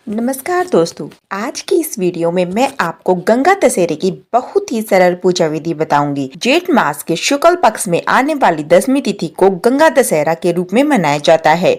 नमस्कार दोस्तों, आज की इस वीडियो में मैं आपको गंगा दशहरे की बहुत ही सरल पूजा विधि बताऊंगी। जेठ मास के शुक्ल पक्ष में आने वाली दशमी तिथि को गंगा दशहरा के रूप में मनाया जाता है।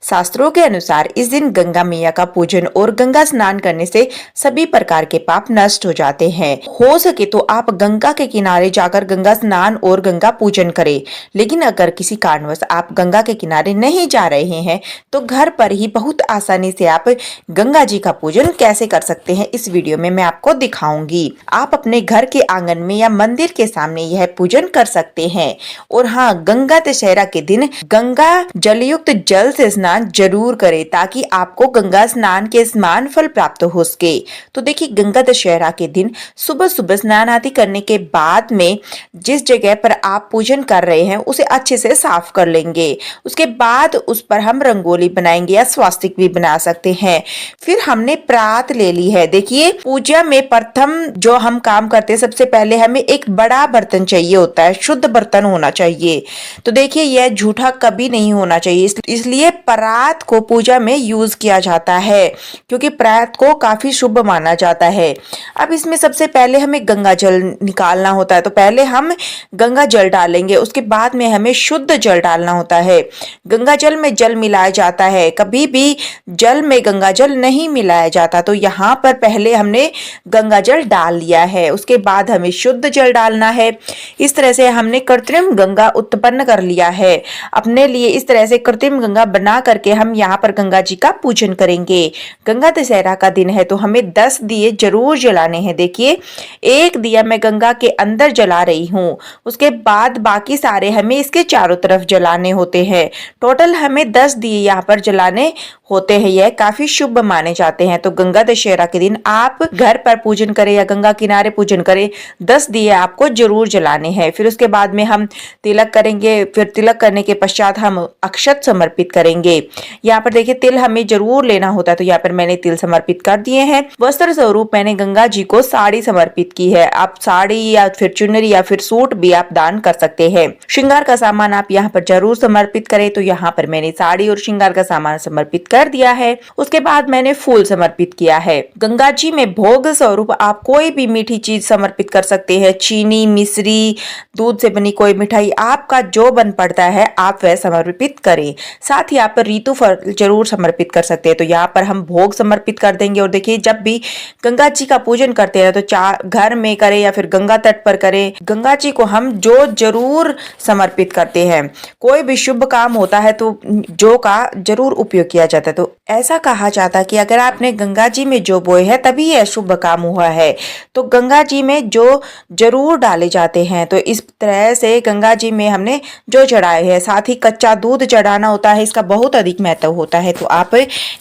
शास्त्रों के अनुसार इस दिन गंगा मैया का पूजन और गंगा स्नान करने से सभी प्रकार के पाप नष्ट हो जाते हैं। हो सके तो आप गंगा के किनारे जाकर गंगा स्नान और गंगा पूजन करें। लेकिन अगर किसी कारणवश आप गंगा के किनारे नहीं जा रहे हैं तो घर पर ही बहुत आसानी से आप गंगा जी का पूजन कैसे कर सकते हैं, इस वीडियो में मैं आपको दिखाऊंगी। आप अपने घर के आंगन में या मंदिर के सामने यह पूजन कर सकते हैं। और हाँ, गंगा दशहरा के दिन गंगा जलयुक्त जल से स्नान जरूर करें ताकि आपको गंगा स्नान के समान फल प्राप्त हो सके। तो देखिए, गंगा दशहरा के दिन सुबह सुबह स्नान आदि करने के बाद में जिस जगह पर आप पूजन कर रहे हैं उसे अच्छे से साफ कर लेंगे। उसके बाद उस पर हम रंगोली बनाएंगे या स्वास्तिक भी बना सकते हैं। फिर हमने परात ले ली है। देखिए, पूजा में प्रथम जो हम काम करते हैं, सबसे पहले हमें एक बड़ा बर्तन चाहिए होता है, शुद्ध बर्तन होना चाहिए। तो देखिए, यह झूठा कभी नहीं होना चाहिए, इसलिए परात को पूजा में यूज किया जाता है क्योंकि परात को काफी शुभ माना जाता है। अब इसमें सबसे पहले हमें गंगा जल निकालना होता है, तो पहले हम गंगा जल डालेंगे, उसके बाद में हमें शुद्ध जल डालना होता है। गंगा जल में जल मिलाया जाता है, कभी भी जल में गंगा जल नहीं मिलाया जाता। तो यहाँ पर पहले हमने गंगा जल डाल लिया है, उसके बाद हमें शुद्ध जल डालना है। इस तरह से हमने कृत्रिम गंगा उत्पन्न कर लिया है अपने लिए। इस तरह से कृत्रिम गंगा बना करके हम यहाँ पर गंगा जी का पूजन करेंगे। गंगा दशहरा का दिन है तो हमें 10 दिए जरूर जलाने हैं। देखिए, एक दिया मैं गंगा के अंदर जला रही हूँ, उसके बाद बाकी सारे हमें इसके चारों तरफ जलाने होते हैं। टोटल हमें 10 दिए यहाँ पर जलाने होते हैं। यह काफी शुभ माने जाते हैं। तो गंगा दशहरा के दिन आप घर पर पूजन करें या गंगा किनारे पूजन करें, 10 दिए आपको जरूर जलाने हैं। फिर उसके बाद में हम तिलक करेंगे। फिर तिलक करने के पश्चात हम अक्षत समर्पित करेंगे। यहाँ पर देखिए, तिल हमें जरूर लेना होता है, तो यहाँ पर मैंने तिल समर्पित कर दिए हैं। वस्त्र स्वरूप मैंने गंगा जी को साड़ी समर्पित की है। आप साड़ी या फिर चुनरी या फिर सूट भी आप दान कर सकते हैं। श्रृंगार का सामान आप यहाँ पर जरूर समर्पित करें, तो यहाँ पर मैंने साड़ी और श्रृंगार का सामान समर्पित कर दिया है। उसके बाद मैंने फूल समर्पित किया है। गंगा जी में भोग स्वरूप आप कोई भी मीठी चीज समर्पित कर सकते हैं। चीनी, मिश्री, दूध से बनी कोई मिठाई, आपका जो बन पड़ता है आप वह समर्पित करें। साथ ही आप ऋतु फल जरूर समर्पित कर सकते हैं। तो यहाँ पर हम भोग समर्पित कर देंगे। और देखिए, जब भी गंगा जी का पूजन करते हैं तो घर में करें या फिर गंगा तट पर करें, गंगा जी को हम जो जरूर समर्पित करते हैं। कोई भी शुभ काम होता है तो जो का जरूर उपयोग किया जाता है। तो ऐसा कहा जाता है कि अगर आपने गंगा जी में जो बोए है तभी यह शुभ काम हुआ है। तो गंगा जी में जो जरूर डाले जाते हैं। तो इस तरह से गंगा जी में हमने जो चढ़ाए हैं, साथ ही कच्चा दूध चढ़ाना होता है, इसका बहुत अधिक महत्व होता है। तो आप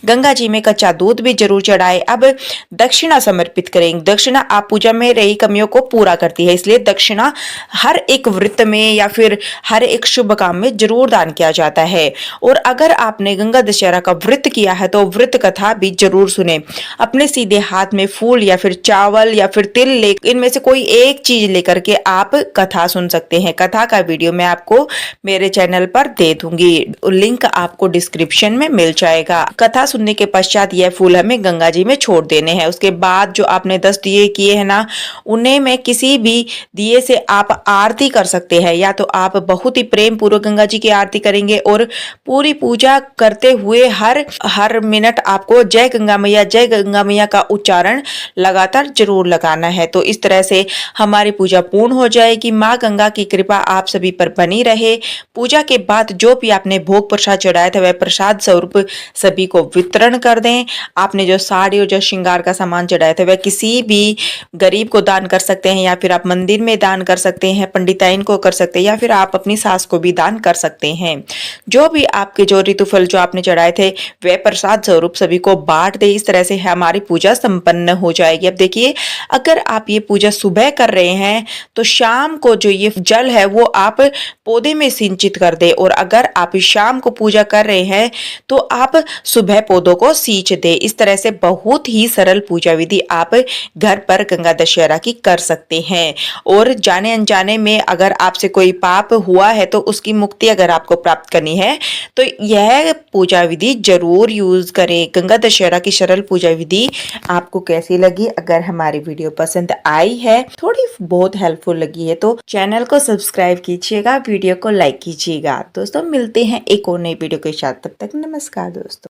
गंगा जी में कच्चा दूध भी जरूर चढ़ाए। अब दक्षिणा समर्पित करेंगे। दक्षिणा आप पूजा में रही कमियों को पूरा करती है, इसलिए दक्षिणा हर एक व्रत में या फिर हर एक शुभ काम में जरूर दान किया जाता है। और अगर आपने गंगा दशहरा का व्रत किया है तो व्रत कथा भी जरूर सुने। अपने सीधे हाथ में फूल या फिर चावल या फिर तिल ले, इनमें से कोई एक चीज लेकर के आप कथा सुन सकते हैं। कथा का वीडियो मैं आपको मेरे चैनल पर दे दूंगी, लिंक आपको डिस्क्रिप्शन में मिल जाएगा। कथा सुनने के पश्चात यह फूल हमें गंगा जी में छोड़ देने हैं। उसके बाद जो आपने 10 दिए किए हैं ना, उन्हें में किसी भी दिए से आप आरती कर सकते हैं। या तो आप बहुत ही प्रेम पूर्वक गंगा जी की आरती करेंगे और पूरी पूजा करते हुए हर मिनट आपको जय गंगा मैया का उच्चारण लगातार जरूर लगाना है। तो इस तरह से हमारी पूजा पूर्ण हो जाएगी। माँ गंगा की कृपा आप सभी पर बनी रहे। पूजा के बाद जो भी आपने भोग प्रसाद चढ़ाया था वह प्रसाद स्वरूप सभी को वितरण कर दें। आपने जो साड़ी और जो श्रृंगार का सामान चढ़ाया था वह किसी भी गरीब को दान कर सकते हैं, या फिर आप मंदिर में दान कर सकते हैं, पंडिताइन को कर सकते हैं, या फिर आप अपनी सास को भी दान कर सकते हैं। जो भी आपके जो ऋतुफल जो आपने चढ़ाए थे वह प्रसाद स्वरूप सभी को बांट दे। इस तरह से हमारी पूजा संपन्न हो जाएगी। अब देखिए, अगर आप ये पूजा सुबह कर रहे हैं तो शाम को जो ये जल है वो आप पौधे में सिंचित कर दे। और अगर आप शाम को पूजा कर रहे हैं तो आप सुबह पौधों को सींच दे। इस तरह से बहुत ही सरल पूजा विधि आप घर पर गंगा दशहरा की कर सकते हैं। और जाने अनजाने में अगर आपसे कोई पाप हुआ है तो उसकी मुक्ति अगर आपको प्राप्त करनी है तो यह पूजा विधि जरूर यूज करें। गंगा दशहरा की सरल पूजा विधि आपको कैसी लगी। अगर हमारी वीडियो पसंद आई है, थोड़ी बहुत हेल्पफुल लगी है तो चैनल को सब्सक्राइब कीजिएगा, वीडियो को लाइक कीजिएगा। दोस्तों मिलते हैं एक और नई वीडियो के साथ, तब तक नमस्कार दोस्तों।